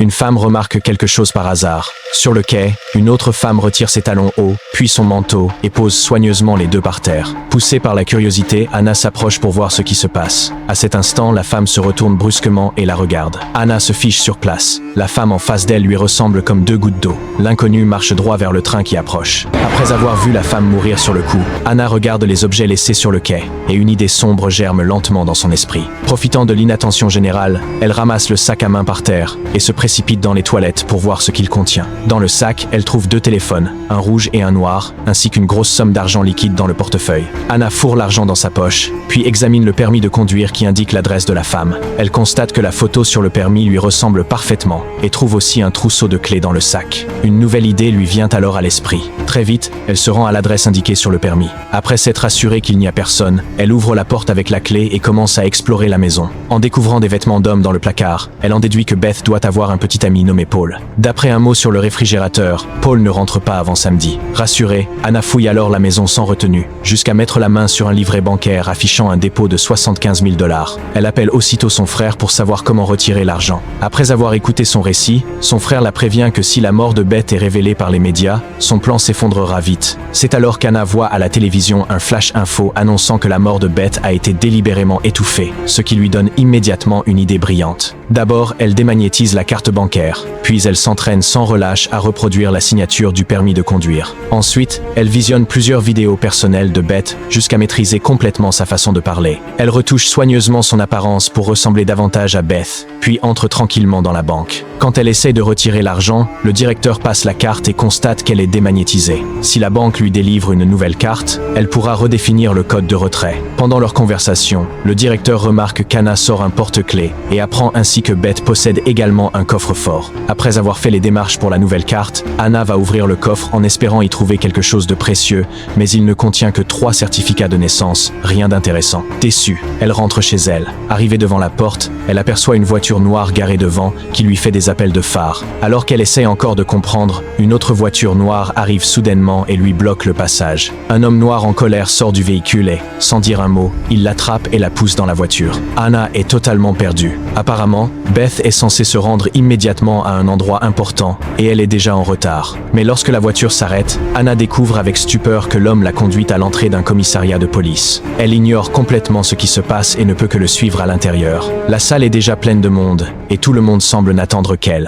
une femme remarque quelque chose par hasard. Sur le quai, une autre femme retire ses talons hauts, puis son manteau, et pose soigneusement les deux par terre. Poussée par la curiosité, Anna s'approche pour voir ce qui se passe. À cet instant, la femme se retourne brusquement et la regarde. Anna se fiche sur place. La femme en face d'elle lui ressemble comme deux gouttes d'eau. L'inconnu marche droit vers le train qui approche. Après avoir vu la femme mourir sur le coup, Anna regarde les objets laissés sur le quai, et une idée sombre germe lentement dans son esprit. Profitant de l'inattention générale, elle ramasse le sac à main par terre, et se précipite dans les toilettes pour voir ce qu'il contient. Dans le sac, elle trouve deux téléphones, un rouge et un noir, ainsi qu'une grosse somme d'argent liquide dans le portefeuille. Anna fourre l'argent dans sa poche, puis examine le permis de conduire qui indique l'adresse de la femme. Elle constate que la photo sur le permis lui ressemble parfaitement, et trouve aussi un trousseau de clés dans le sac. Une nouvelle idée lui vient alors à l'esprit. Très vite, elle se rend à l'adresse indiquée sur le permis. Après s'être assurée qu'il n'y a personne, elle ouvre la porte avec la clé et commence à explorer la maison. En découvrant des vêtements d'homme dans le placard, elle en déduit que Beth doit avoir un petit ami nommé Paul. D'après un mot sur le réfrigérateur, Paul ne rentre pas avant samedi. Rassurée, Anna fouille alors la maison sans retenue, jusqu'à mettre la main sur un livret bancaire affichant un dépôt de 75 000 $. Elle appelle aussitôt son frère pour savoir comment retirer l'argent. Après avoir écouté son récit, son frère la prévient que si la mort de Beth est révélée par les médias, son plan s'effondrera vite. C'est alors qu'Anna voit à la télévision un flash info annonçant que la mort de Beth a été délibérément étouffée, ce qui lui donne immédiatement une idée brillante. D'abord, elle démagnétise la carte bancaire, puis elle s'entraîne sans relâche à reproduire la signature du permis de conduire. Ensuite, elle visionne plusieurs vidéos personnelles de Beth jusqu'à maîtriser complètement sa façon de parler. Elle retouche soigneusement son apparence pour ressembler davantage à Beth, puis entre tranquillement dans la banque. Quand elle essaie de retirer l'argent, le directeur passe la carte et constate qu'elle est démagnétisée. Si la banque lui délivre une nouvelle carte, elle pourra redéfinir le code de retrait. Pendant leur conversation, le directeur remarque qu'Anna sort un porte-clés et apprend ainsi que Beth possède également un coffre-fort. Après avoir fait les démarches pour la nouvelle carte, Anna va ouvrir le coffre en espérant y trouver quelque chose de précieux, mais il ne contient que 3 certificats de naissance, rien d'intéressant. Déçue, elle rentre chez elle. Arrivée devant la porte, elle aperçoit une voiture noire garée devant qui lui fait des appels de phare. Alors qu'elle essaie encore de comprendre, une autre voiture noire arrive soudainement et lui bloque le passage. Un homme noir en colère sort du véhicule et, sans dire un mot, il l'attrape et la pousse dans la voiture. Anna est totalement perdue. Apparemment, Beth est censée se rendre immédiatement à un endroit important et elle est déjà en retard. Mais lorsque la voiture s'arrête, Anna découvre avec stupeur que l'homme l'a conduite à l'entrée d'un commissariat de police. Elle ignore complètement ce qui se passe et ne peut que le suivre à l'intérieur. La salle est déjà pleine de monde et tout le monde semble n'attendre qu'elle.